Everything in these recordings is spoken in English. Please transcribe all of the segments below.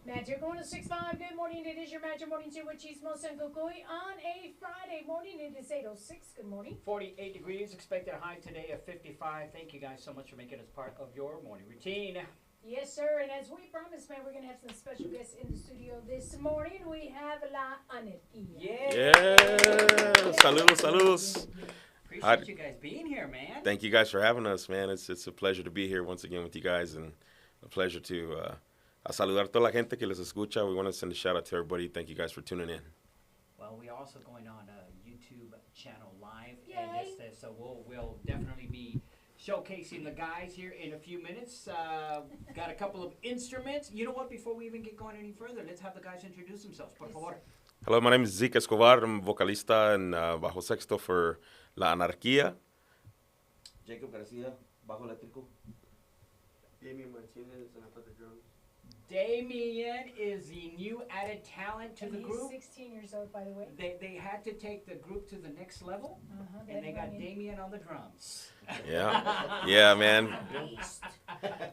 Magic 106.5, good morning. It is your Magic Morning Show with Chismos and Kukui on a Friday morning. It is 8:06. Good morning. 48 degrees, expected a high today of 55. Thank you guys so much for making us part of your morning routine. Yes, sir. And as we promised, man, we're going to have some special guests in the studio this morning. We have La Anarquia. Yeah. Saludos, saludos. Appreciate you guys being here, man. Thank you guys for having us, man. It's a pleasure to be here once again with you guys, and a pleasure to a saludar a toda la gente que les escucha. We want to send a shout out to everybody. Thank you guys for tuning in. Well, we're also going on a YouTube channel live, Yay. and so we'll definitely be showcasing the guys here in a few minutes. Got a couple of instruments. You know what? Before we even get going any further, let's have the guys introduce themselves. Por favor. Hello, my name is Zeke Escobar. I'm vocalista and bajo sexto for La Anarquia. Jacob Garcia, bajo eléctrico. Damien Martinez, and I play the drums. Damien is the new added talent to And the he's group. 16 years old, by the way. They had to take the group to the next level, Uh-huh, and they got Damien. Damien on the drums. Yeah, man.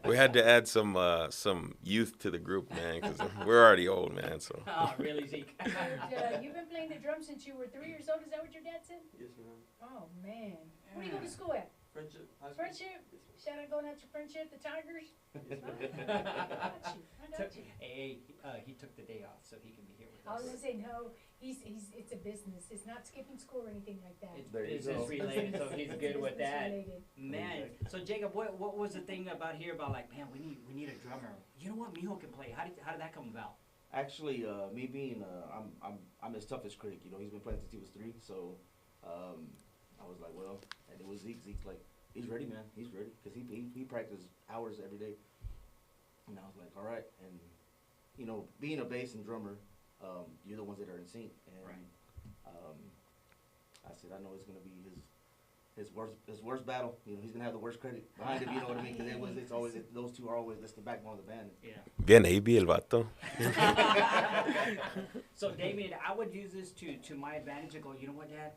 We had to add some youth to the group, man, because we're already old, man. So. Oh, really, Zeke? You've been playing the drums since you were 3 years old. Is that what your dad said? Yes, ma'am. Oh, man. Where do you go to school at? Friendship. High school. Friendship? Shout out going out to Friendship, the Tigers. Yes, I ma'am. got you. I got you. Hey, he took the day off so he can be here with I was us. gonna say no. It's a business. It's not skipping school or anything like that. It's There you business go. related, so he's good with Business that. related. Man, so Jacob, what was the thing about here about like, man, we need a drummer. You know what, Mijo can play. How did that come about? Actually, me being, I'm his toughest critic. You know, he's been playing since he was 3. So, I was like, well, and it was Zeke. Zeke's like, he's ready, man. He's ready because he practiced hours every day. And I was like, all right. And you know, being a bass and drummer, you're the ones that are in sync. And Right. I said, I know it's gonna be his worst battle. You know, he's gonna have the worst credit behind him. You know what I mean? Because it's always those two are always the backbone of the band. Yeah. Bien ahí el vato. So Damien, I would use this to my advantage and go, you know what, Dad?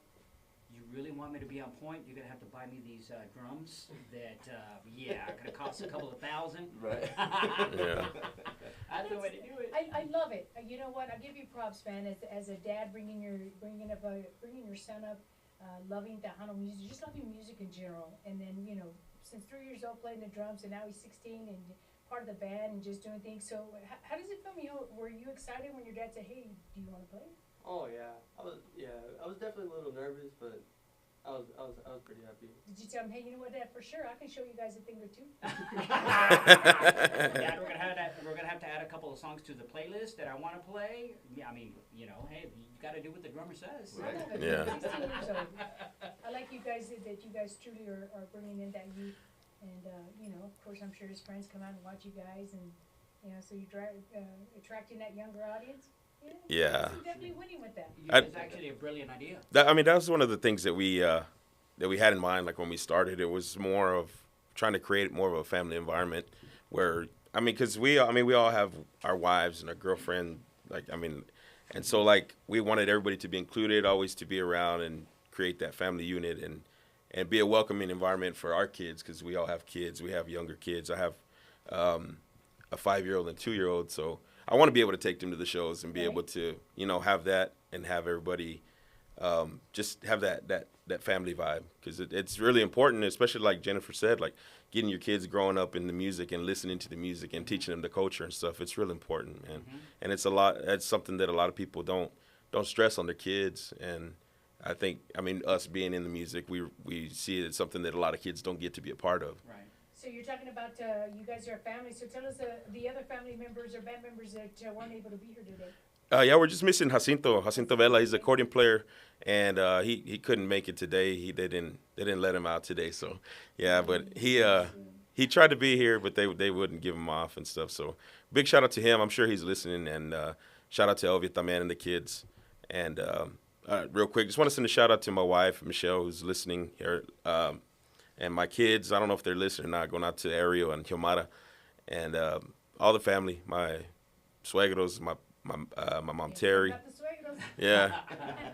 You really want me to be on point? You're gonna have to buy me these drums that, are gonna cost a couple of $1,000. Right. Yeah. That's the way to do it. I love it. You know what? I'll give you props, man. As a dad, bringing your son up, loving Tejano music, just loving music in general. And then since 3 years old playing the drums, and now he's 16 and part of the band and just doing things. So how does it feel? Were you excited when your dad said, "Hey, do you want to play?" Oh yeah, I was definitely a little nervous, but I was pretty happy. Did you tell him, "Hey, you know what, Dad? For sure, I can show you guys a thing or two." Dad, we're gonna have to add a couple of songs to the playlist that I want to play. Yeah, I mean, hey, you got to do what the drummer says. I love it. Yeah. 16 years old. I like you guys that you guys truly are bringing in that youth, and of course, I'm sure his friends come out and watch you guys, and so you attracting that younger audience. Yeah. You're definitely winning with that. It's actually a brilliant idea. That was one of the things that we had in mind. Like when we started, it was more of trying to create more of a family environment where because we all have our wives and our girlfriend. And so like we wanted everybody to be included, always to be around and create that family unit and be a welcoming environment for our kids because we all have kids. We have younger kids. I have a 5-year-old and 2-year-old, so I want to be able to take them to the shows and be able to, have that and have everybody just have that family vibe because it's really important, especially like Jennifer said, like getting your kids growing up in the music and listening to the music and teaching them the culture and stuff. It's really important, man. Mm-hmm. And it's something that a lot of people don't stress on their kids. And I think, us being in the music, we see it's something that a lot of kids don't get to be a part of. Right. So you're talking about you guys are a family. So tell us the other family members or band members that weren't able to be here today. Yeah, we're just missing Jacinto Vela. He's an accordion player, and he couldn't make it today. They didn't let him out today. So yeah, but he tried to be here, but they wouldn't give him off and stuff. So big shout out to him. I'm sure he's listening, and shout out to Elvita, man, and the kids. And real quick, just want to send a shout out to my wife Michelle, who's listening here, and my kids. I don't know if they're listening or not. Going out to Ariel and Hyomara, and all the family, my suegros, my mom Terry. Got the suegros. Yeah,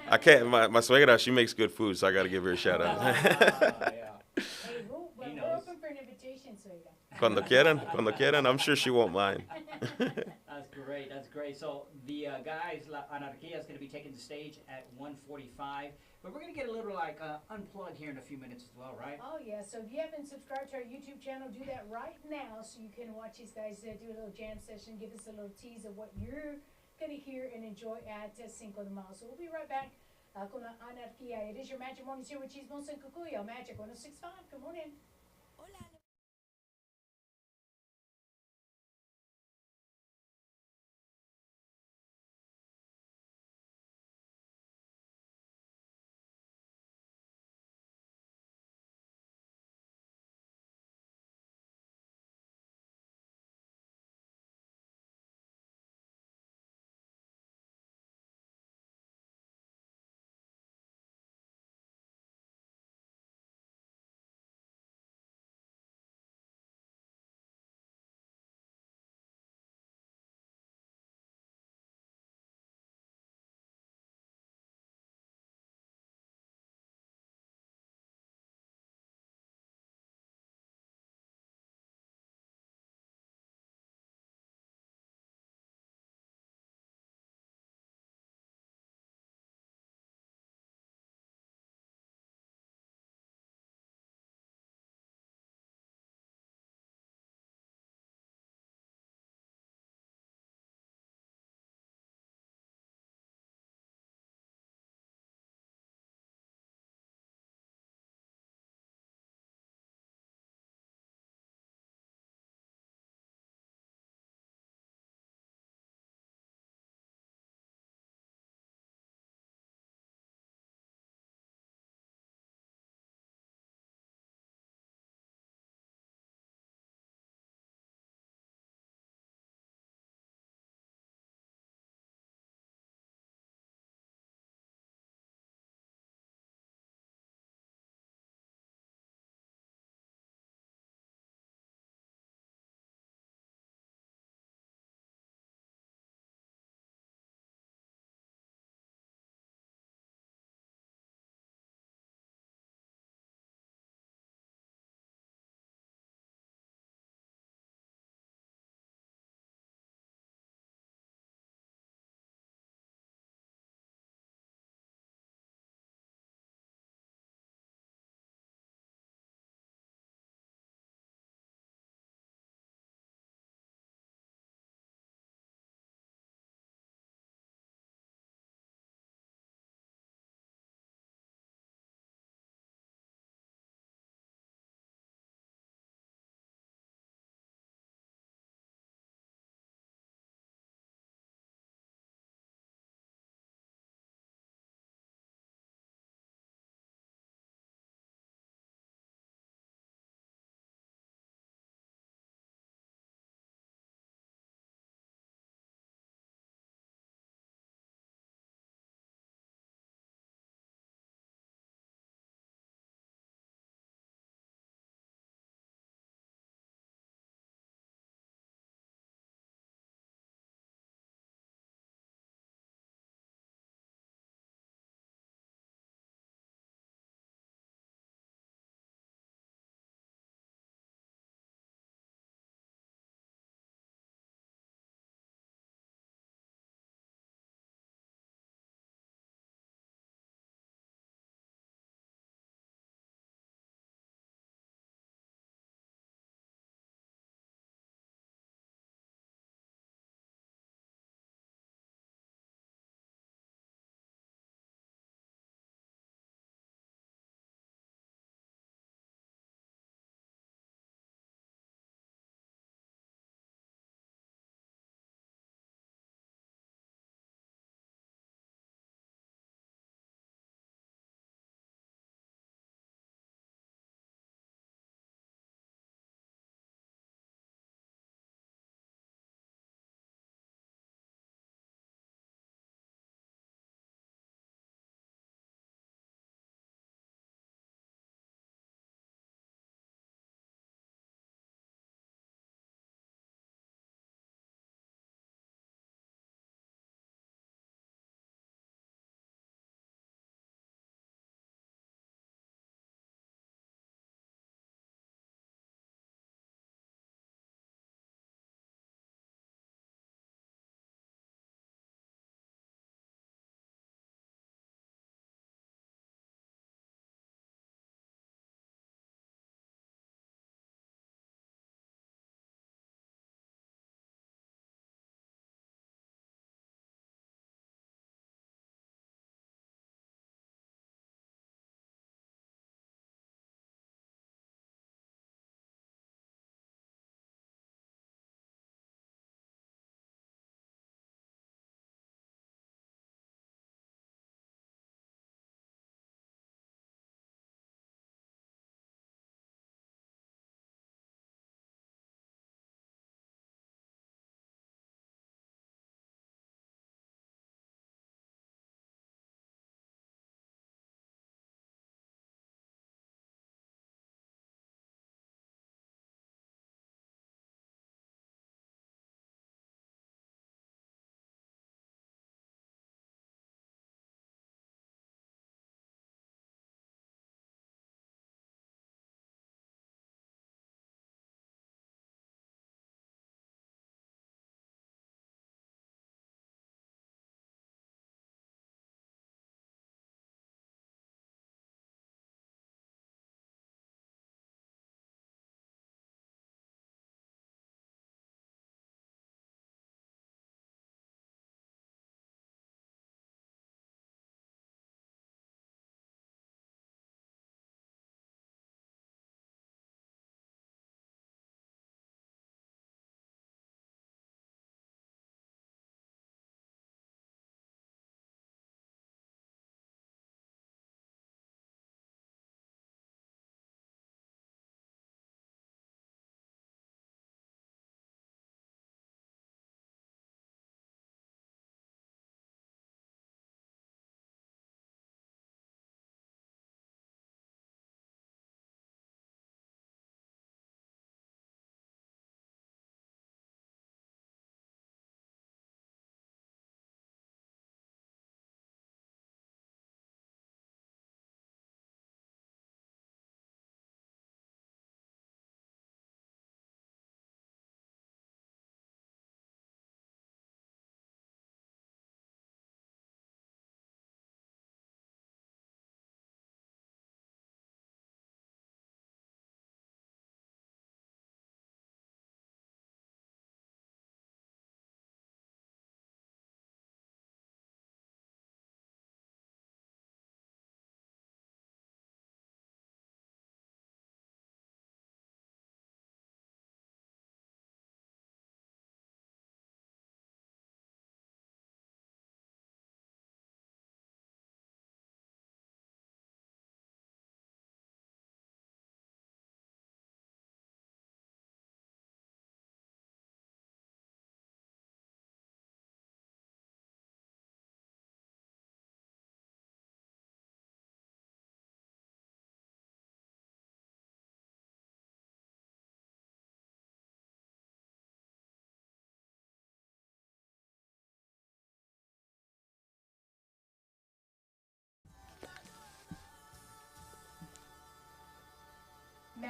I can't. My suegra, she makes good food, so I got to give her a shout out. Yeah. Hey, we're He knows. open for an invitation, suegra. Cuando quieran, I'm sure she won't mind. That's great. That's great. So the guys, La Anarquia is going to be taking the stage at 1:45, but we're going to get a little like unplugged here in a few minutes as well, right? Oh yeah, so if you haven't subscribed to our YouTube channel, do that right now so you can watch these guys do a little jam session, give us a little tease of what you're gonna hear and enjoy at Cinco de Mayo. So we'll be right back con la Anarquia. It is your Magic Mornings here with Chismos and Cucuyo. Magic 106.5. Good morning.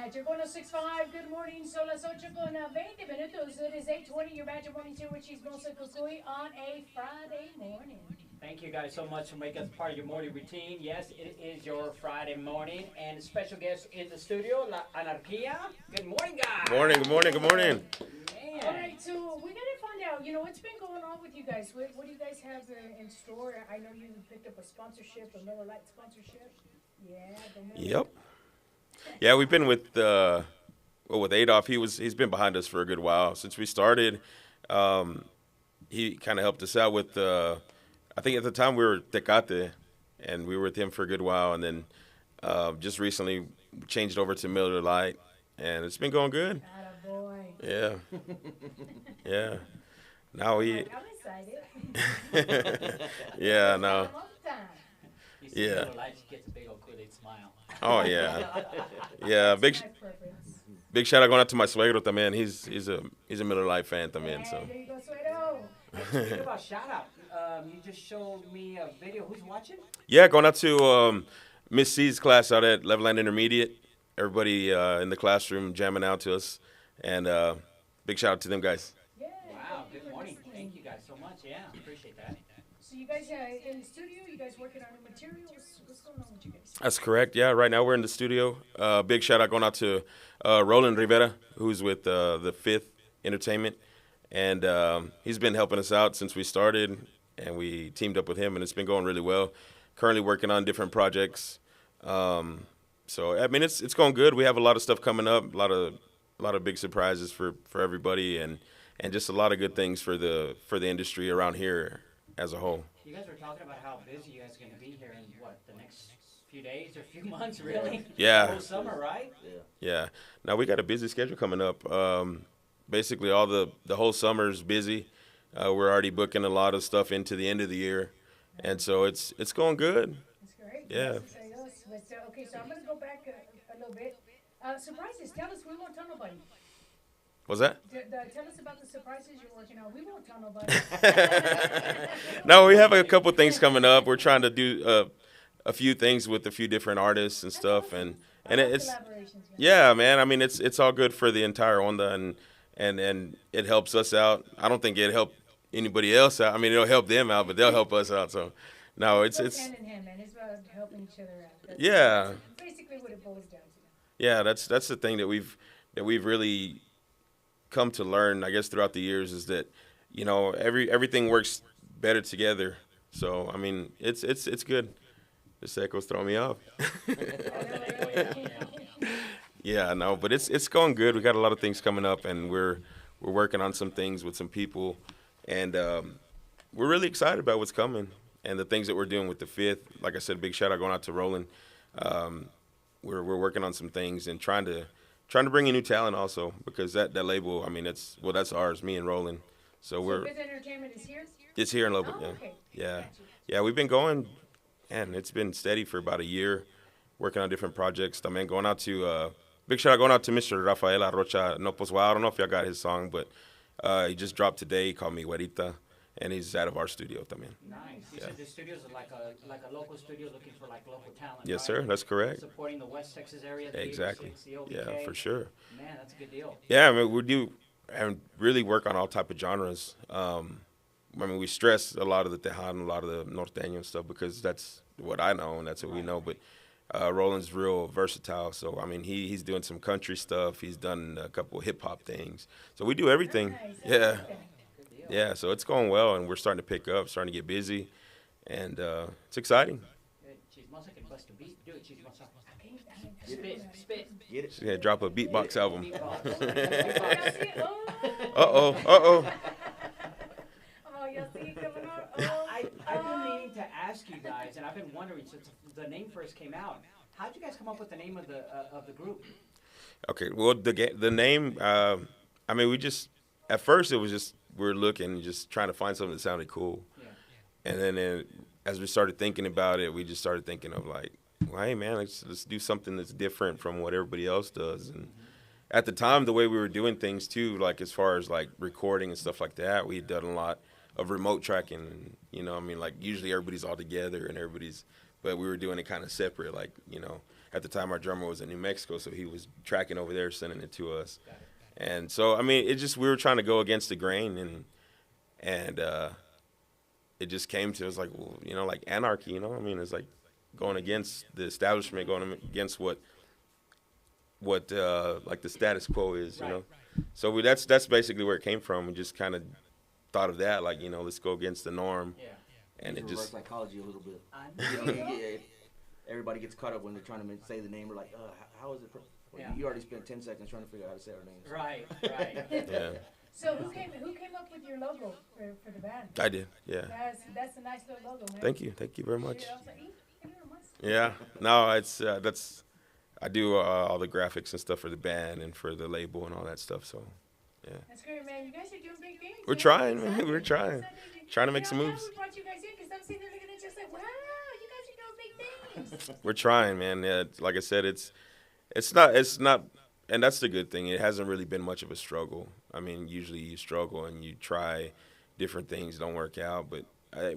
Magic 106.5, good morning. Son las 8:20 minutos. It is 8:20, your Magic Morning Show with Chismosa Cucuy on a Friday morning. Thank you guys so much for making us part of your morning routine. Yes, it is your Friday morning, and special guest in the studio, La Anarquia. Good morning, guys. Morning, good morning, good morning. Man. All right, so we got to find out, what's been going on with you guys? What do you guys have in store? I know you picked up a sponsorship, a Miller Lite sponsorship. Yeah. Yep. Yeah, we've been with Adolf. He's been behind us for a good while since we started. He kind of helped us out with. I think at the time we were Tecate, and we were with him for a good while, and then just recently we changed over to Miller Lite, and it's been going good. Attaboy. Yeah. Yeah. Now I'm excited. Yeah. No. All the time. You see Yeah. Miller Lite, she gets a big old Kool-Aid smile. Oh yeah. Yeah. That's my preference. Big shout out going out to my suegro también. He's a Miller Lite fan también. So. Hey, there you go, Suero. Speaking about shout out, you just showed me a video. Who's watching? Yeah, going out to Miss C's class out at Levelland Intermediate. Everybody in the classroom jamming out to us, and big shout out to them guys. Yeah, Wow, thank you good for morning. listening. Thank you guys so much. Yeah, appreciate that. So you guys in the studio, you guys working on new materials? What's going on with you guys? That's correct. Yeah, right now we're in the studio. Big shout out going out to Roland Rivera, who's with the Fifth Entertainment, and he's been helping us out since we started, and we teamed up with him, and it's been going really well. Currently working on different projects. So I mean, it's going good. We have a lot of stuff coming up, a lot of big surprises for everybody, and just a lot of good things for the industry around here as a whole. You guys were talking about how busy you guys are going to be here in the next few days or few months, really? Yeah. The whole summer, right? Yeah. Now we got a busy schedule coming up. Basically, all the whole summer's busy. We're already booking a lot of stuff into the end of the year, and so it's going good. That's great. Yeah. Okay, so I'm going to go back a little bit. Surprises, tell us, we won't tell nobody. What's that? Tell us about the surprises you're working on. We won't tell nobody. No, we have a couple things coming up. We're trying to do a few things with a few different artists and stuff, and it's Collaborations, man. yeah, man. I mean, it's all good for the entire Onda, and it helps us out. I don't think it'll help anybody else out. I mean, it'll help them out, but they'll help us out. So, no, it's hand in hand, man. It's about helping each other out. That's yeah, basically what it boils down to. yeah. That's the thing that we've really come to learn, I guess, throughout the years, is that everything works better together. So I mean, it's good. This echo's throwing me off. Yeah, no, but it's going good. We got a lot of things coming up, and we're working on some things with some people, and we're really excited about what's coming and the things that we're doing with the Fifth. Like I said, big shout out going out to Roland. We're working on some things and trying to bring in new talent also, because that label, I mean, that's ours, me and Roland. So we're Fifth Entertainment is here? it's here in Lubbock. Oh, Yeah, okay. yeah, Gotcha. yeah. We've been going, and it's been steady for about a year, working on different projects. I mean, going out to big shout out going out to Mr. Rafael Arrocha No Pues Wow. I don't know if y'all got his song, but he just dropped today. He called me Güerita, and he's out of our studio también. Nice. You said the studios are like a local studio looking for local talent. Yes, right? sir. That's correct. Supporting the West Texas area. The Exactly. 86, the OBK. Yeah, for sure. Man, that's a good deal. Yeah, I mean, we do and really work on all type of genres. I mean, we stress a lot of the Tejan, a lot of the Norteño and stuff, because that's what I know and that's what we know. But Roland's real versatile. So, I mean, he's doing some country stuff. He's done a couple hip hop things. So we do everything. Nice. I Yeah. like that. Good deal. Yeah, so it's going well, and we're starting to pick up, starting to get busy, and it's exciting. Good. Chismosa can bust a beat. Do it, Chismosa. Okay, Spit. Get it? She's going to drop a beatbox album. Beatbox. Y'all see it? Oh. Uh-oh. Oh, y'all see it coming out? Oh. I've been meaning to ask you guys, and I've been wondering since the name first came out. How did you guys come up with the name of the group? Okay, well, the name, I mean, we just, at first it was just, we were looking, just trying to find something that sounded cool. Yeah. And then as we started thinking about it, we just started thinking of like, well, hey, man, let's do something that's different from what everybody else does. And at the time, the way we were doing things, too, like as far as like recording and stuff like that, we had done a lot of remote tracking. And, I mean, like usually everybody's all together and but we were doing it kind of separate, like, at the time our drummer was in New Mexico, so he was tracking over there, sending it to us. Got it. And so, I mean, it just, we were trying to go against the grain, and it just came to, it was like, well, you know, like anarchy, you know? I mean, it's like going against the establishment, going against what like the status quo is, you Right, know? So that's basically where it came from. We just kind of thought of that, like, you know, let's go against the norm. Yeah. And it Reverse just, psychology a little bit. I You know. know, everybody gets caught up when they're trying to say the name or like, how is it? Well, Yeah. You already spent 10 seconds trying to figure out how to say our names. Right, right. yeah, So who came up with your logo for the band? I did, yeah. That's a nice little logo, man. Thank you very much. Shit, I was like, "Ee, I Yeah, no, it's I do all the graphics and stuff for the band and for the label and all that stuff. So, yeah, That's great, man. You guys are doing big things. we're man. trying, Exciting. man. We're trying, Exciting. trying to make You some know, moves. We brought you guys in because I'm sitting there looking at you just like, wow, you guys are doing big things. We're trying, man. Yeah, like I said, it's not, and that's the good thing. It hasn't really been much of a struggle. I mean, usually you struggle and you try different things, don't work out, but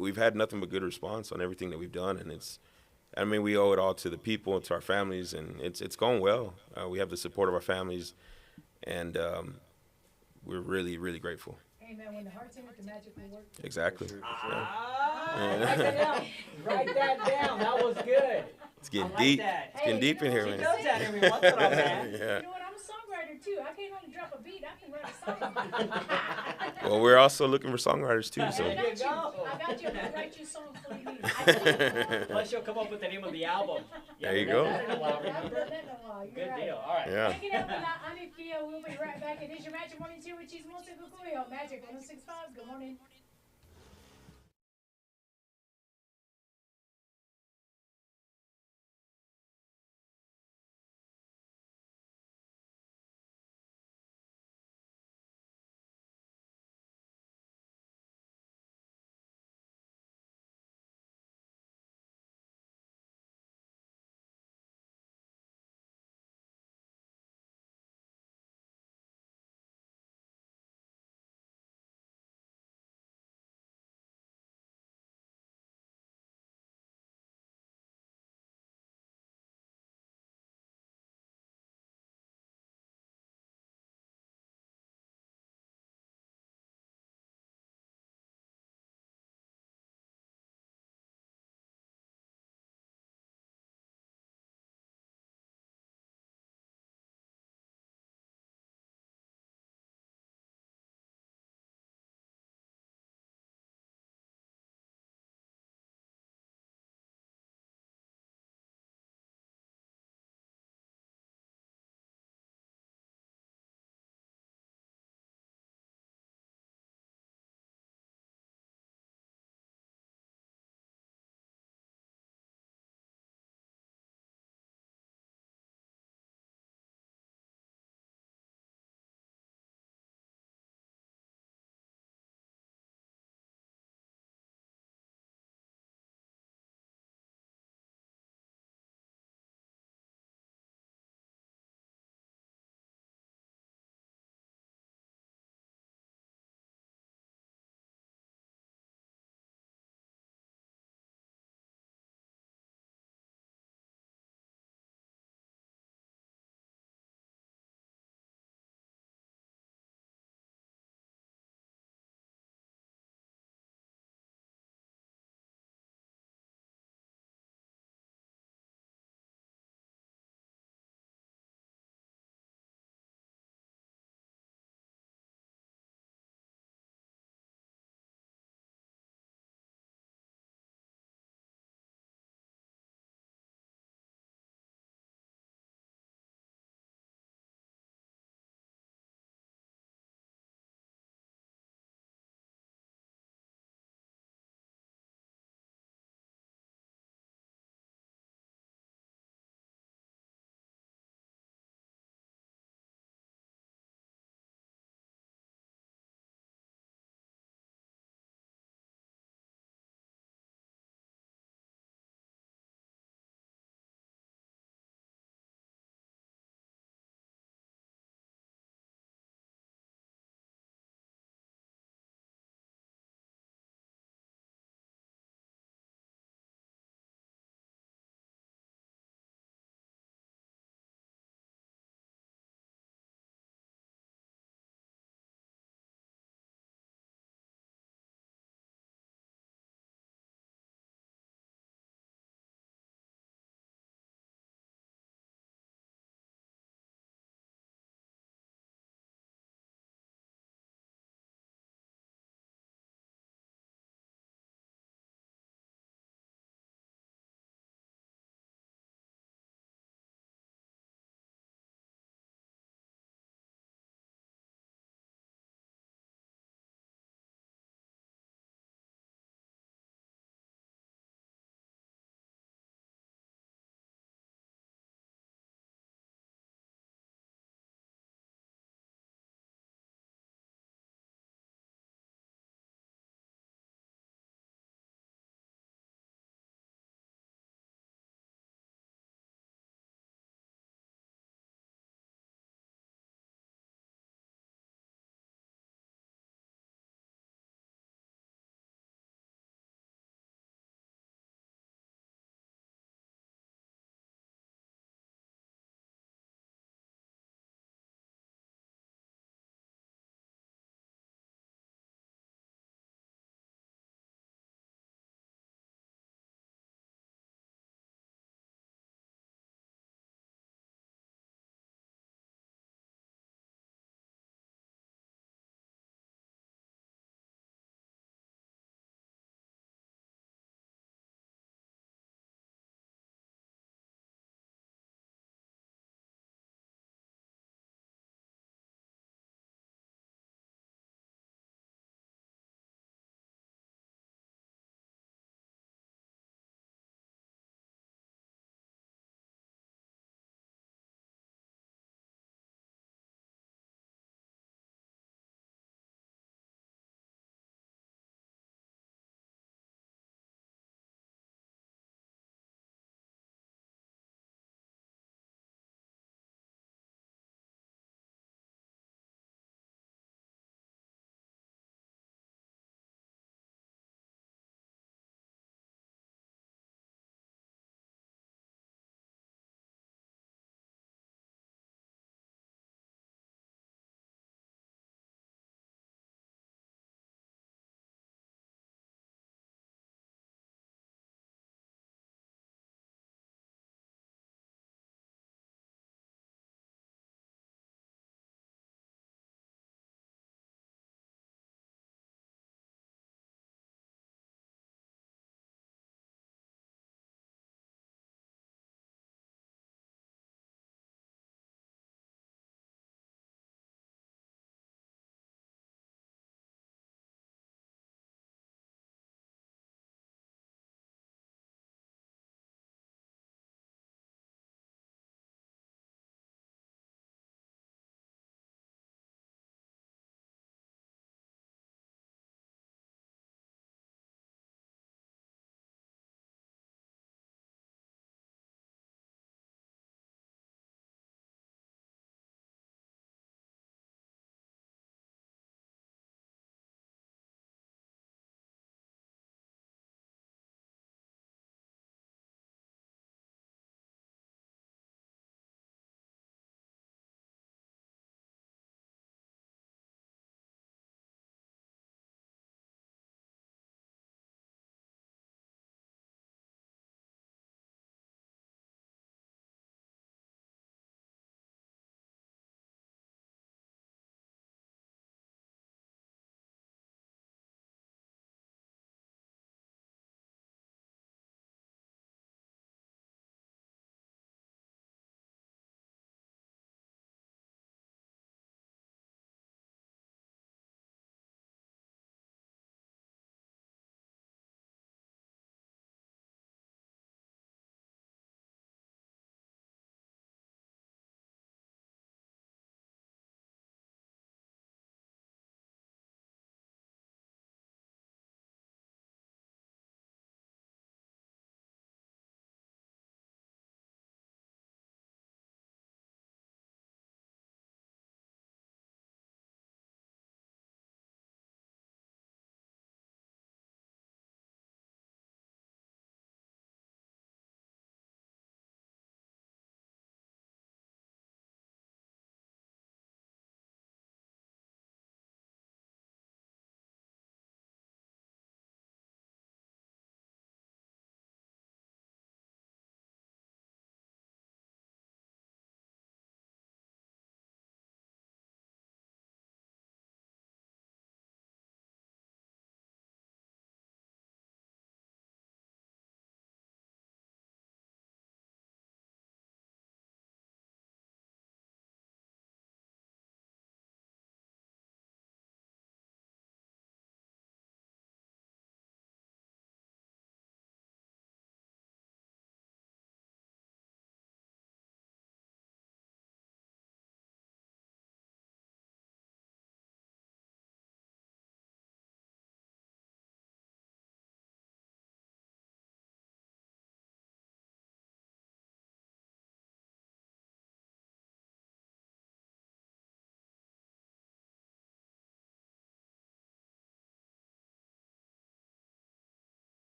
we've had nothing but good response on everything that we've done, and I mean, we owe it all to the people, to our families, and it's going well. We have the support of our families, and we're really, really grateful. Hey, man, when the heart's in it, the magic will work. Exactly. Ah, write that down. Write that down. That was good. It's getting I like deep. that. It's getting deep in here, She man. does that every once in a while, man. Yeah. You know what? I'm a songwriter too. I can't only drop a beat. I can write a song. Well, we're also looking for songwriters too. So I got you. go. I got you. I'm gonna write you a song for you. Plus, she'll come up with the name of the album. There you haven't go. done that in a while, I haven't remember? done that in a while. You're Good right. deal. All right. yeah. Hanging out with Anarquia. We'll be right back. It is your Magic Morning Tea with Cheese Monster Cucuyo. Magic 106.5. Good morning.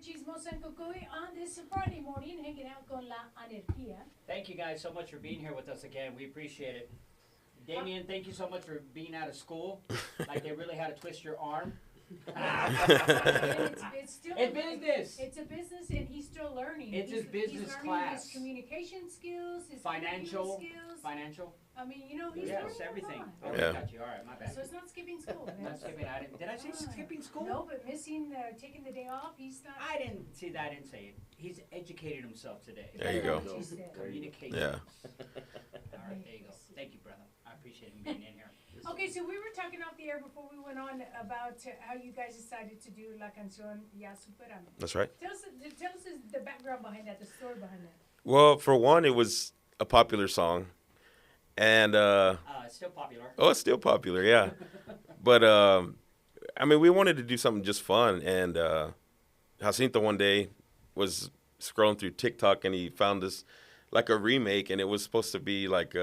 Chismosa and Cucuy on this Friday morning, hanging out con la Anarquia. Thank you guys so much for being here with us again. We appreciate it. Damien, thank you so much for being out of school. Like they really had to twist your arm. And it's still It's business. It's a business, and he's still learning. It's his business he's learning class. His communication skills, his Financial. interviewing skills. Financial. I mean, he's Yes, learning everything. a lot. Oh, Yeah. I got you. All right, my bad. So it's not skipping school. Man. Not skipping. Did I say skipping school? No, but missing, taking the day off, he's not. I didn't see that. I didn't say it. He's educated himself today. There you go. That's what she said. Communication. Yeah. All right, there you go. Thank you, brother. I appreciate him being in here. Okay, so we were talking off the air before we went on about how you guys decided to do La Canción Ya Superame. That's right. Tell us the background behind that, the story behind that. Well, for one, it was a popular song, and It's still popular. it's still popular, yeah. But I mean, we wanted to do something just fun, and Jacinto one day was scrolling through TikTok, and he found this like a remake, and it was supposed to be like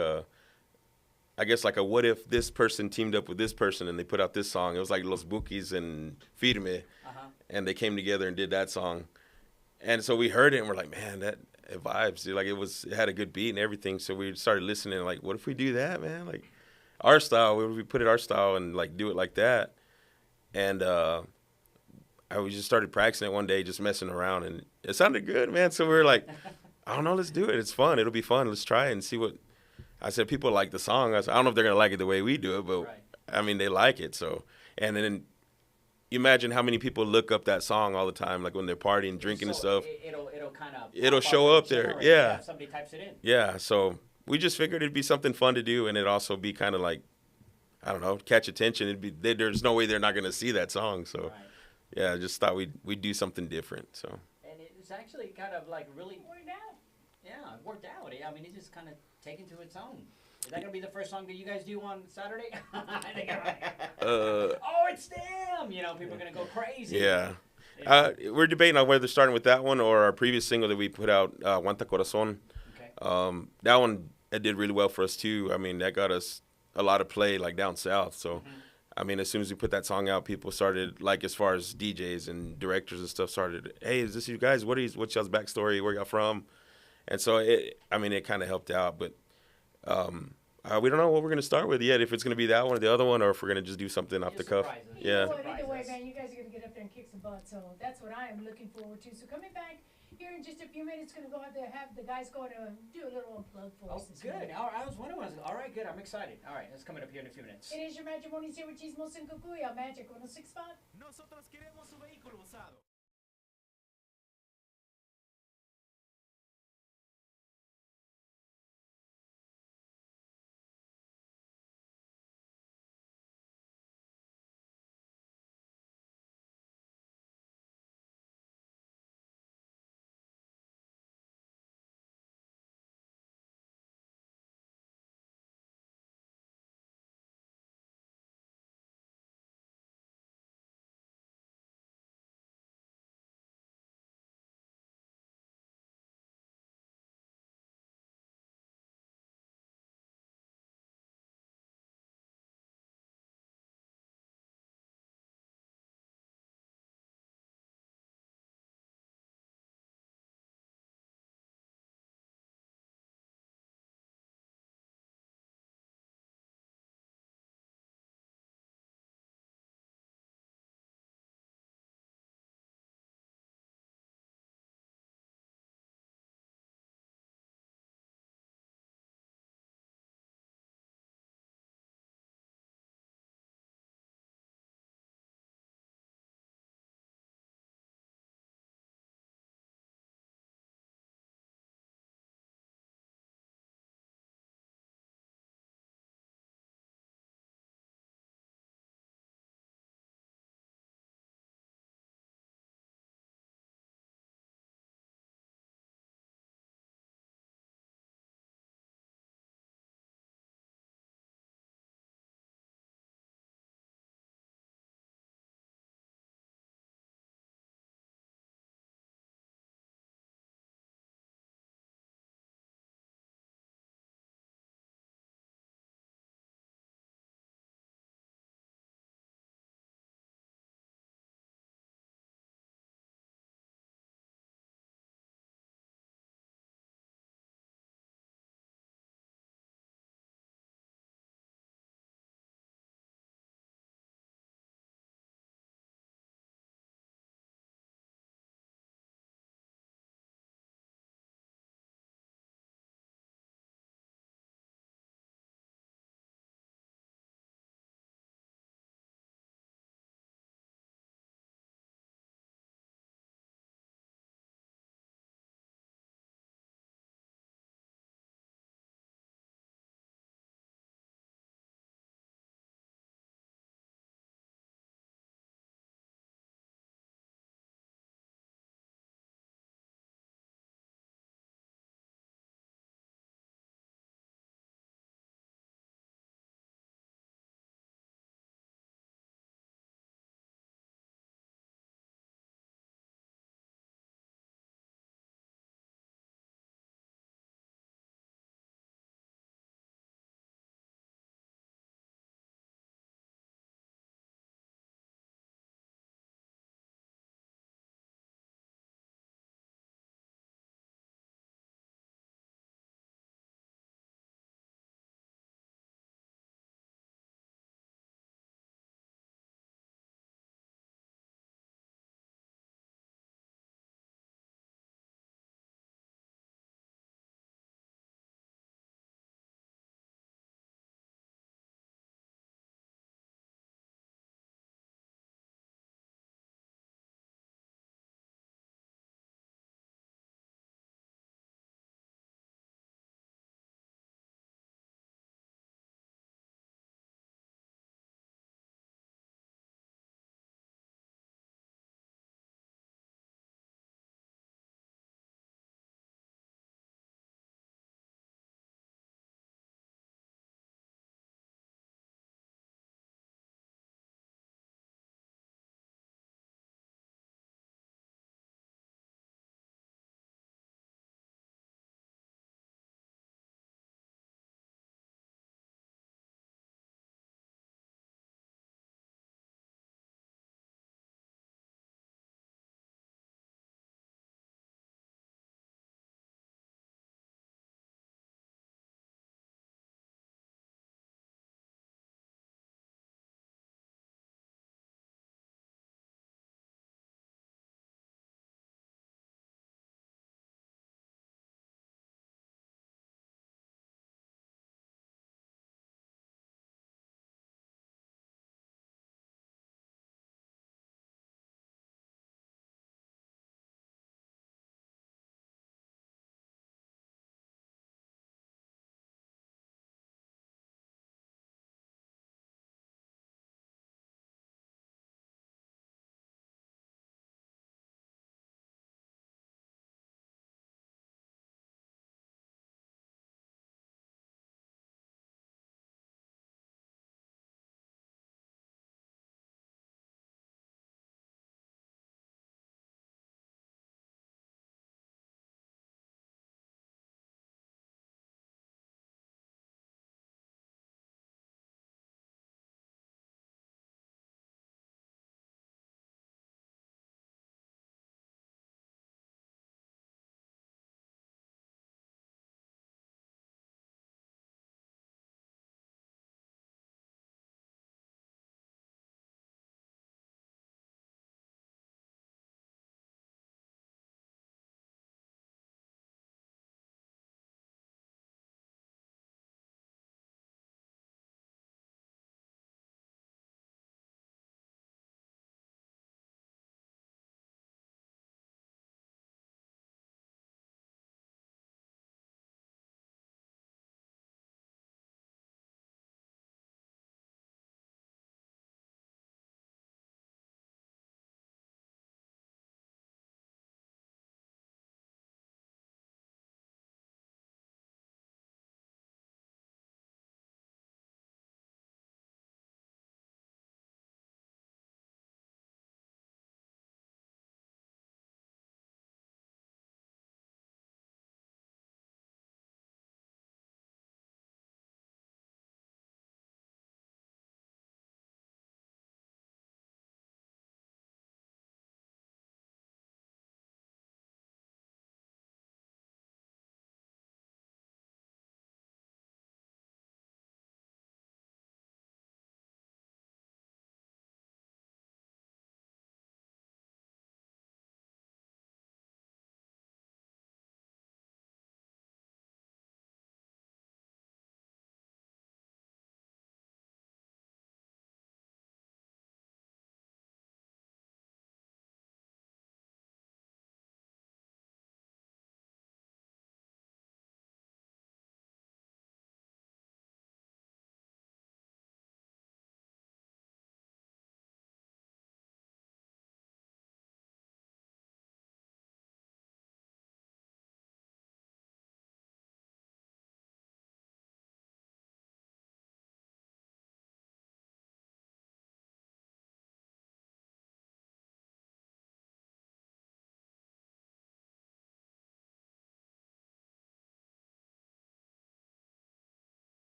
I guess like a what if this person teamed up with this person and they put out this song. It was like Los Bukis and Firme, Uh-huh. and they came together and did that song. And so we heard it and we're like, man, it vibes. Like it had a good beat and everything. So we started listening. Like, what if we do that, man? Like our style. What if we put it our style and like do it like that? And we just started practicing it one day, just messing around, and it sounded good, man. So we were like, I don't know, let's do it. It's fun. It'll be fun. Let's try it and see what. I said, people like the song. I said, I don't know if they're gonna like it the way we do it, but Right. I mean, they like it. So, and then you imagine how many people look up that song all the time, like when they're partying, drinking and So stuff. It'll kind of. It'll show up there, yeah. If somebody types it in. Yeah. So we just figured it'd be something fun to do, and it'd also be kind of like, I don't know, catch attention. There's no way they're not gonna see that song. So, Right. yeah, I just thought we'd do something different. So. And it's actually kind of like really, Worked out. yeah, it worked out. I mean, it just kind of taken to its own. Is that gonna be the first song that you guys do on Saturday? I think oh, it's them! People are gonna go crazy. Yeah. Yeah. We're debating on whether starting with that one or our previous single that we put out, Aguanta Corazon. Okay. That one, it did really well for us too. I mean, that got us a lot of play like down south. So, I mean, as soon as we put that song out, people started, like as far as DJs and directors and stuff started, hey, is this you guys? What's y'all's backstory? Where y'all from? And so, it kind of helped out. But we don't know what we're going to start with yet, if it's going to be that one or the other one, or if we're going to just do something off the cuff. Surprise us. Yeah. Either way, Surprise us. man, you guys are gonna get up there and kick some butt. So that's what I am looking forward to. So coming back here in just a few minutes, gonna go have the guys go to do a little unplug for Oh, us. this good. morning. I was wondering. All right, good. I'm excited. All right, that's coming up here in a few minutes. It is your Magic Mornings here with Chismos and Cucuy on Magic 106.5. Nosotros queremos su vehículo usado.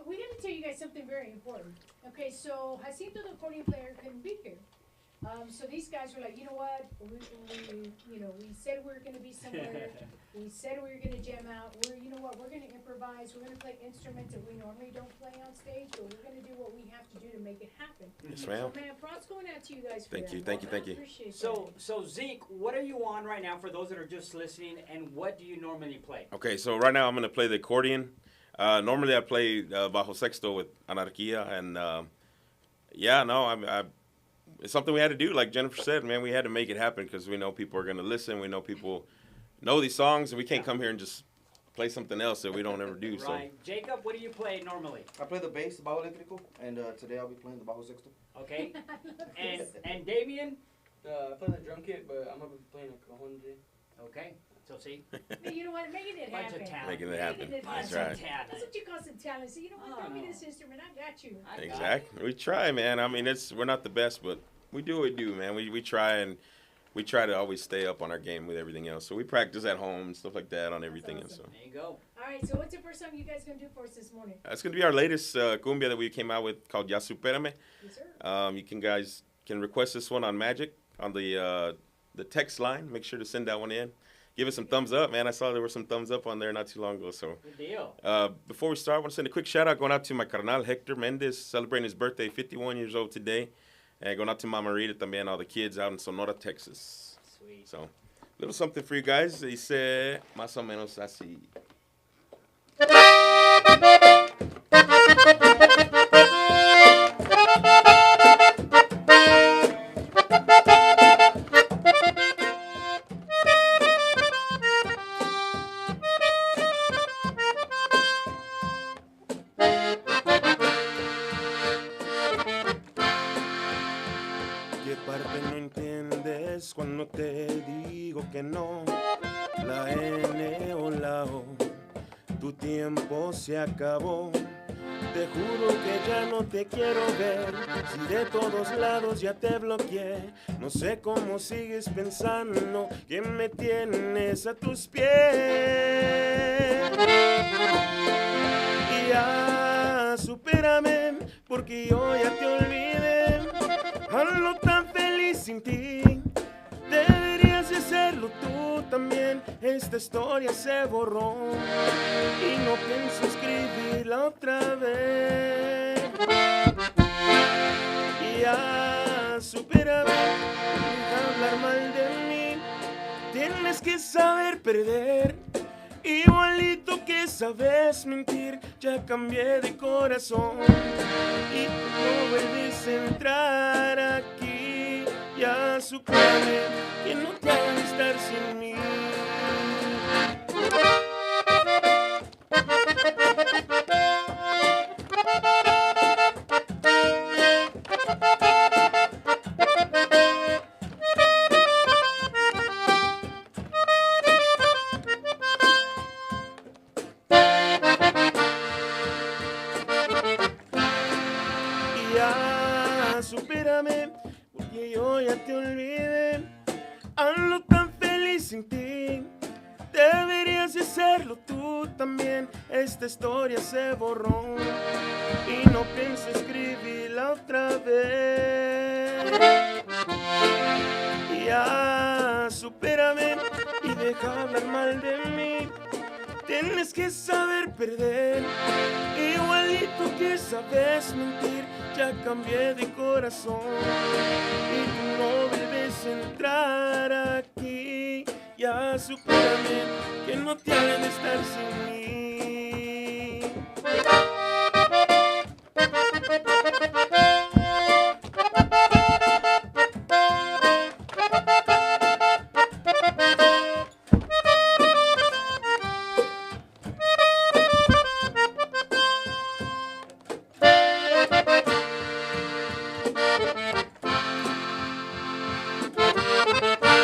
we got to tell you guys something very important. Okay, so Jacinto, the accordion player, couldn't be here. So these guys were like, you know what? We said we were going to be somewhere. We said we were going to jam out. You know what? We're going to improvise. We're going to play instruments that we normally don't play on stage, but we're going to do what we have to do to make it happen. Yes, ma'am. So, man, props going out to you guys for Thank that. you, thank you, thank you. Appreciate So Zeke, what are you on right now for those that are just listening, and what do you normally play? Okay, so right now I'm gonna play the accordion. Normally I play bajo sexto with Anarquia, and it's something we had to do. Like Jennifer said, man, we had to make it happen because we know people are gonna listen. We know people know these songs, and we can't come here and just play something else that we don't ever do. So. Right. Jacob, what do you play normally? I play the bass, the bajo eléctrico, and today I'll be playing the bajo sexto. Okay. and Damien? I play the drum kit, but I'm gonna be playing a cajon today. Okay. So see, Hey, you know what? Making it bunch happen. of talent. Making it happen. Bunch That's right. of talent. That's what you call some talent. So you know what? Throw me this instrument. I got you. I got it. Exactly. We try, man. I mean, we're not the best, but we do what we do, man. We try, and we try to always stay up on our game with everything else. So we practice at home and stuff like that on everything. That's And so There you go. All right. So what's the first song you guys gonna do for us this morning? that's gonna be our latest cumbia that we came out with called Ya Supérame. Yes, sir. You guys can request this one on Magic on the text line. Make sure to send that one in. Give us some thumbs up, man. I saw there were some thumbs up on there not too long ago. So Good deal. before we start, I want to send a quick shout out going out to my carnal Hector Mendez, celebrating his birthday, 51 years old today. And going out to Mama Rita también, all the kids out in Sonora, Texas. Sweet. So, little something for you guys. Dice más o menos así. ¿Qué parte no entiendes cuando te digo que no? La N o la O, tu tiempo se acabó. Te juro que ya no te quiero ver. Si de todos lados ya te bloqueé, no sé cómo sigues pensando que me tienes a tus pies. Y ya supérame, porque yo ya te olvidé. Ando tan feliz sin ti. Deberías de serlo tú también. Esta historia se borró y no pienso escribirla otra vez. Y ya supérame, deja hablar mal de mí. Tienes que saber perder, igualito que sabes mentir. Ya cambié de corazón y tú no vuelves a entrar aquí. Ya supérame que no quiero estar sin mí. Y ya supérame, porque yo ya te olvidé. Ando tan feliz sin ti. Deberías de serlo tú también. Esta historia se borró y no pienso escribirla otra vez. Y ya supérame y deja hablar mal de mí. Tienes que saber perder, igualito que sabes mentir. Ya cambié de corazón y tú no vuelves a entrar aquí. Ya supérame que no te hagan estar sin mí. Yeah.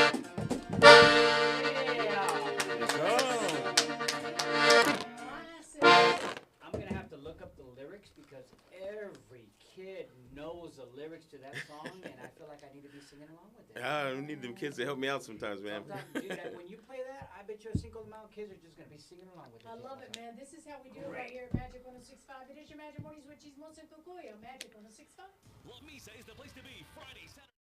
kid knows the lyrics to that song, and I feel like I need to be singing along with it. I need them kids to help me out sometimes, man. Sometimes, dude, when you play that, I bet your Cinco de Mayo kids are just gonna be singing along with it. I love it, man. This is how we do it Great. right here at Magic 106.5. It is your Magic Mornings with Chismosa and Cucuy on Magic 106.5. La Misa is the place to be Friday, Saturday.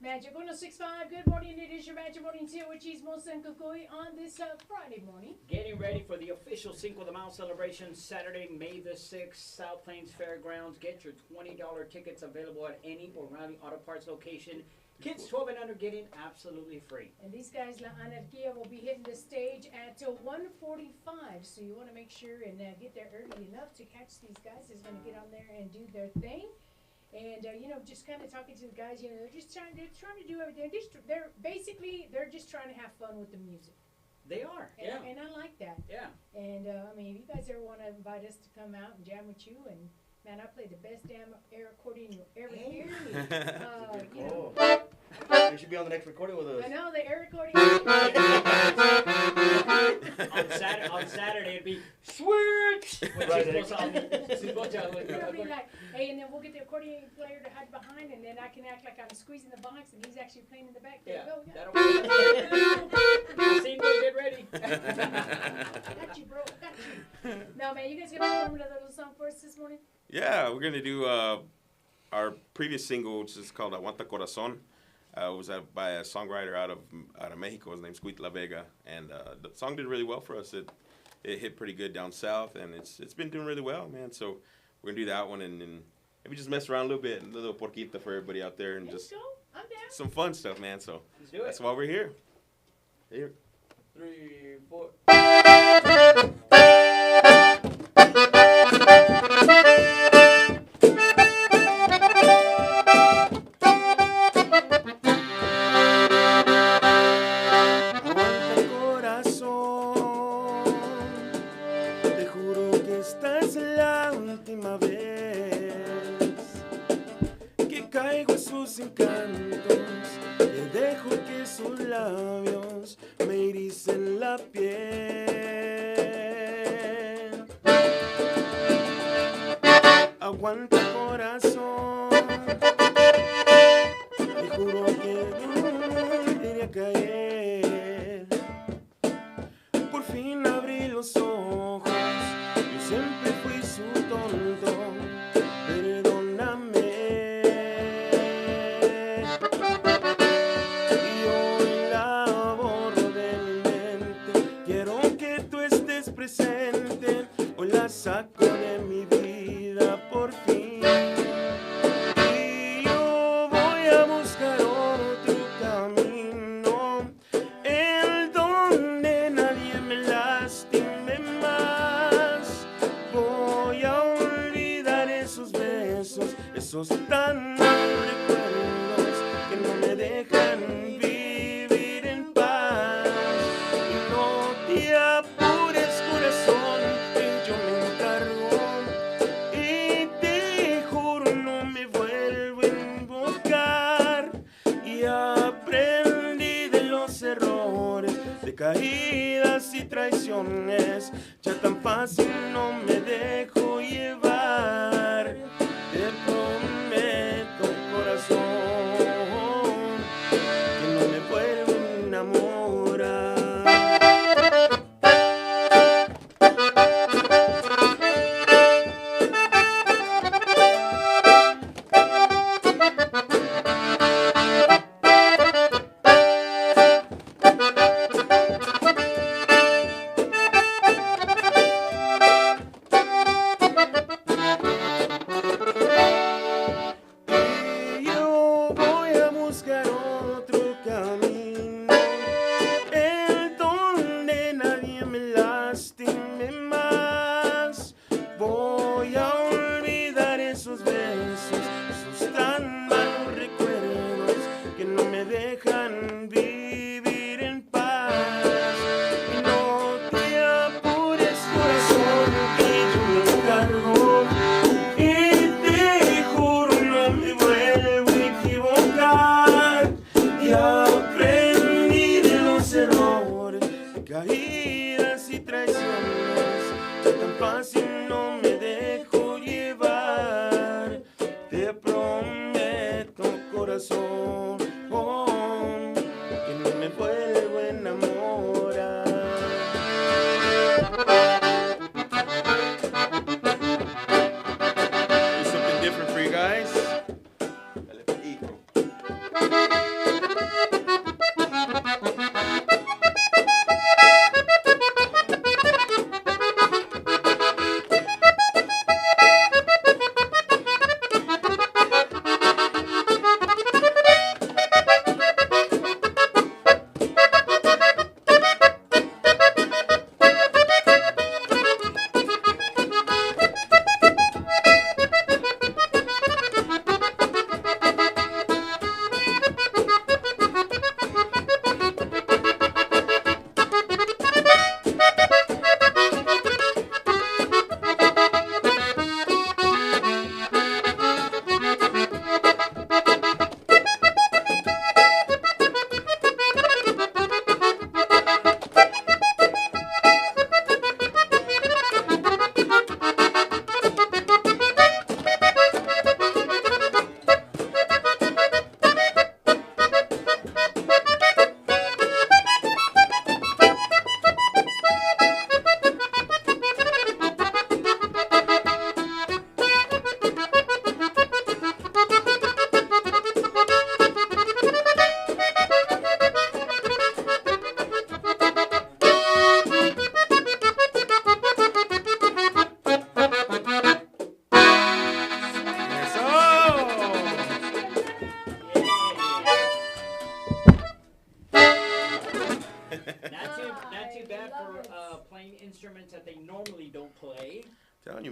Magic 106.5, good morning. It is your Magic Morning Tea with Chismos and Cucuy on this Friday morning. Getting ready for the official Cinco de Mayo celebration Saturday, May the 6th, South Plains Fairgrounds. Get your $20 tickets available at any O'Reilly Auto Parts location. Kids 12 and under get in absolutely free. And these guys, La Anarquia, will be hitting the stage at 1:45. So you want to make sure and get there early enough to catch these guys. Who's going to get on there and do their thing. And just kind of talking to the guys, they're just trying to do everything. They're just trying to have fun with the music. They are, And, yeah. and I like that. Yeah. And if you guys ever want to invite us to come out and jam with you, and man, I play the best damn air accordion you'll ever hear. You should be on the next recording with us. I know the air accordion. on Saturday it'd be switch. It'll be like, hey, and then we'll get the accordion player to hide behind, and then I can act like I'm squeezing the box, and he's actually playing in the back. There Yeah, you go. that'll work. Cinco, get ready. Got you, bro. Got you. No, man, you guys gonna perform another little song for us this morning? Yeah, we're gonna do our previous single, which is called "Aguanta Corazón." It was by a songwriter out of Mexico. His name's Squit La Vega, and the song did really well for us. It hit pretty good down south, and it's been doing really well, man. So we're gonna do that one, and maybe just mess around a little bit, a little porquita for everybody out there, and Let's just go. I'm down. some fun stuff, man. So Let's do it. that's why we're here. Here. 3, 4. Encantos, y dejo que sus labios me ericen la piel. Aguanta corazón, te juro que no iré a caer. Por fin abrí los ojos, yo siempre fui su tonto, perdóname. Presente, hoy la saco de mi vida por fin, y yo voy a buscar otro camino, el donde nadie me lastime más. Voy a olvidar esos besos, esos tan recuerdos que no me dejan vivir en paz. Y no te apures, corazón, que yo me encargo, y te juro no me vuelvo a invocar. Y aprendí de los errores, de caídas y traiciones, ya tan fácil no me dejo llevar. Te prometo, corazón, que no me vuelvo a enamorar.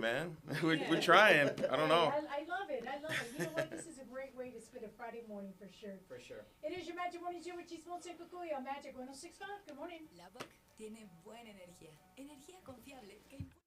man. We're trying. I don't know. I love it. I love it. You know what? This is a great way to spend a Friday morning for sure. For sure. It is your Magic Morning Show with Chismosa and Cucuy on Magic 106.5. Good morning. La PAC tiene buena energía. Energía confiable que impulsa.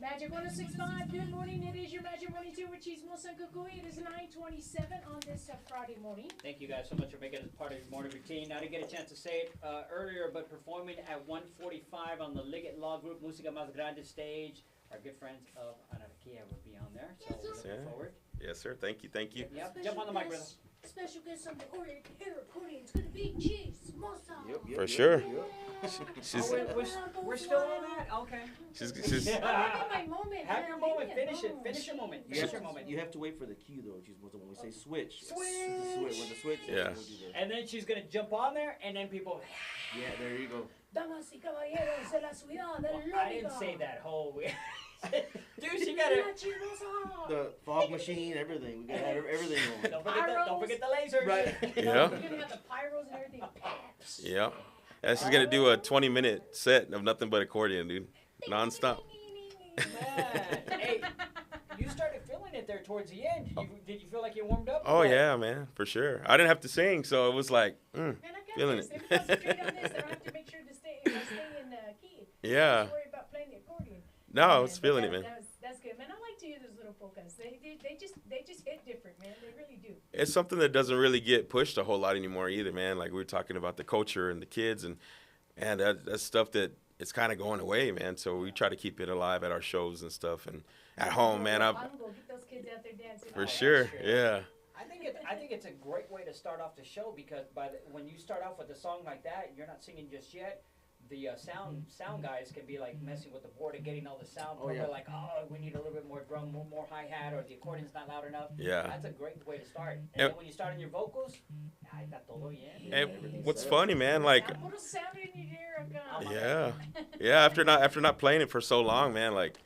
Magic 106.5, good morning. It is your Magic Morning Too with Chismosa and Cucuy. It is 9:27 on this Friday morning. Thank you guys so much for making it part of your morning routine. I didn't get a chance to say it earlier, but performing at 1:45 on the Liggett Law Group Música Más Grande stage, our good friends of Anarquia will be on there. So we're looking forward. Yes, sir. Thank you. Thank you. Yep, jump on the mic, brother. Special guest on the accordion. It's going to be Chismosa. For sure. Oh, we're still on that? Okay. She's My moment. Have your moment. Finish it. Finish your moment. You Finish have, your moment. you have to wait for the cue though. She's supposed to, when we say switch. Switch. When the switch. Yeah. we'll do the- And then she's going to jump on there, and then people. Yeah, there you go. Damas y caballeros de la ciudad de Well, I didn't López. say that whole way. Dude, she got it. Chismosa. The fog machine, everything. We got everything going. Don't forget the lasers. Right. Yeah. We're going to have the pyros and everything. Paps. Yeah. And she's gonna do a 20-minute set of nothing but accordion, dude, nonstop. Man, hey, you started feeling it there towards the end. Did you feel like you warmed up? Oh yeah, man, for sure. I didn't have to sing, so it was like, Man, I got feeling this. it. Let me concentrate on this. I don't have to make sure to stay in key. Yeah. Just worry about playing the accordion. No, I Man, was feeling it, that- man. That's good, man. I like to hear those little polkas. They just hit different, man. They really do. It's something that doesn't really get pushed a whole lot anymore either, man. Like we were talking about the culture and the kids, and that's stuff that it's kind of going away, man. So we try to keep it alive at our shows and stuff, and at home, man. Go get those kids out there dancing. For sure, yeah. I think it's a great way to start off the show because when you start off with a song like that, you're not singing just yet. The sound guys can be like messing with the board and getting all the sound. Oh, yeah. Like, oh, we need a little bit more drum, more hi hat, or the accordion's not loud enough. Yeah. That's a great way to start. And Yep. then when you start on your vocals, I got todo bien. And what's funny, man, like, Now put a sound in your ear, God. yeah. After not playing it for so long, man, like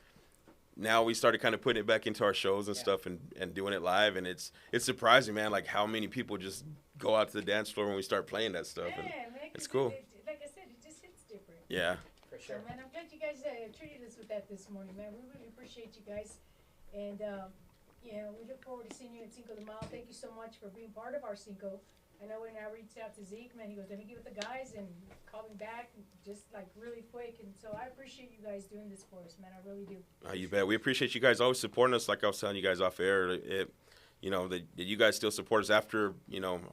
now we started kind of putting it back into our shows and stuff and doing it live, and it's surprising, man, like how many people just go out to the dance floor when we start playing that stuff. And Yeah, man, 'cause it's cool. Like I said, it just hits different. yeah. For sure. So, man, I'm glad you guys treated us with that this morning, man. We really appreciate you guys. And, we look forward to seeing you at Cinco de Mayo. Thank you so much for being part of our Cinco. I know when I reached out to Zeke, man, he goes, let me get with the guys and call me back just like really quick. And so I appreciate you guys doing this for us, man. I really do. You bet. We appreciate you guys always supporting us. Like I was telling you guys off air, that you guys still support us after,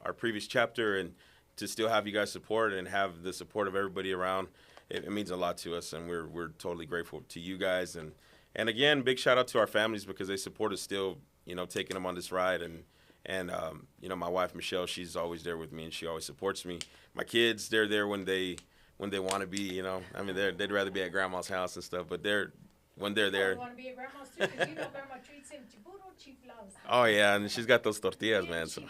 our previous chapter, and to still have you guys support and have the support of everybody around. It means a lot to us, and we're totally grateful to you guys. And again, big shout out to our families because they support us still, taking them on this ride. And my wife, Michelle, she's always there with me, and she always supports me. My kids, they're there when they want to be, I mean, they'd rather be at grandma's house and stuff, but when they're there. I want to be at grandma's too, because grandma treats him chiburo chiflados. Oh, yeah, and she's got those tortillas, man. So.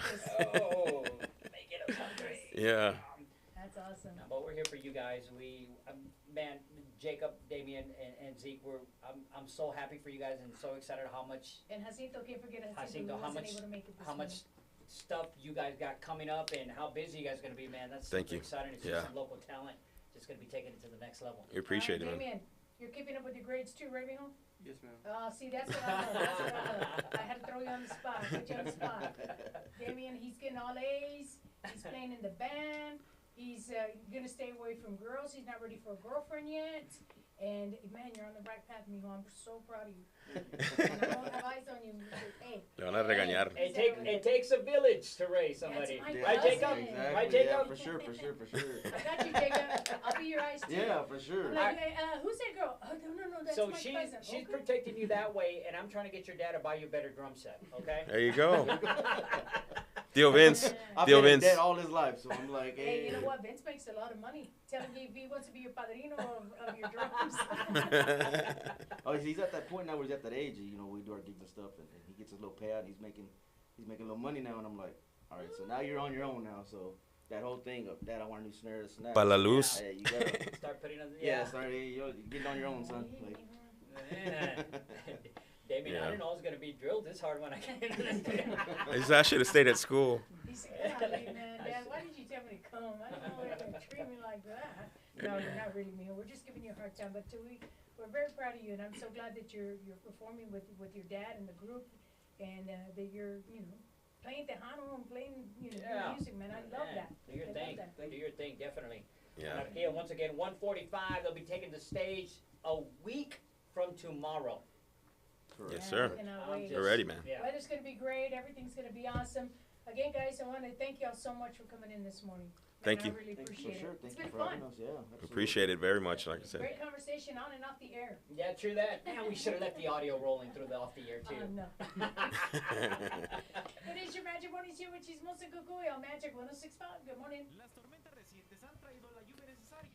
Oh, making us hungry. Yeah. That's awesome. No, but we're here for you guys. Man, Jacob, Damien, and Zeke, I'm so happy for you guys and so excited how much And Jacinto, can't forget Jacinto, Jacinto, who how wasn't much- able to make it this how much stuff you guys got coming up and how busy you guys are gonna be, man. That's Thank super you. exciting to see Yeah. some local talent just gonna be taking it to the next level. We appreciate it, man. Damien, you're keeping up with your grades too, right, mijo? Yes, ma'am. See, that's what I love. That's what I love. I had to throw you on the spot, put you on the spot. Damien, he's getting all A's. He's playing in the band. He's gonna stay away from girls. He's not ready for a girlfriend yet. And man, you're on the right path, mijo. I'm so proud of you. And I don't have eyes on you. Hey. Le van a regañar. It takes a village to raise somebody, That's my right, cousin. Jacob? Exactly. Right, Yeah, Jacob? for sure. I got you, Jacob. I'll be your eyes too. Yeah, for sure. I'm like, hey, who's that girl? Oh, no, that's So my cousin. she's Okay. protecting you that way, and I'm trying to get your dad to buy you a better drum set, okay? There you go. Tío Vince. I've Tío been Vince. dead all his life, so I'm like, Hey, hey. you know what? Vince makes a lot of money. Tell him if he wants to be your padrino of your drums. Oh, he's at that point now where he's at that age. We do our gigs and stuff, and he gets his little payout. He's making a little money now, and I'm like, all right, so now you're on your own now. So that whole thing of, Dad, I want a new snare, this and that. Pa la luz. Yeah, you gotta. Start putting on You're getting on your own, son. Like, Damien, Yeah. I didn't know I was gonna be drilled this hard when I came to this I should have stayed at school. He said, golly, man, Dad, why did you tell me to come? I didn't know they were going to treat me like that. No, you're not really, Mijo. We're just giving you a hard time. But we're very proud of you, and I'm so glad that you're performing with your dad and the group, and that you're, playing Tejano and playing, your music, man. I love that. Do your I love thing. that. Do your thing, definitely. Yeah. Anarquia, once again, 1:45. They'll be taking the stage a week from tomorrow. Correct. Yes, sir. I cannot I'm wait. just- We're ready, man. Yeah. Weather's gonna be great, everything's gonna be awesome. Again, guys, I wanna thank y'all so much for coming in this morning. Thank Man, you. I really Thank you appreciate for sure. it. It's Thank you been for fun. having us. Yeah, absolutely. Appreciate it very much, like I said. Great conversation on and off the air. Yeah, true that. Man, we should have left the audio rolling through the off the air too. No. It is your Magic Morning Show with Chismosa Cucuy on Magic 106.5. Good morning. Las tormentas recientes han traído la lluvia necesaria.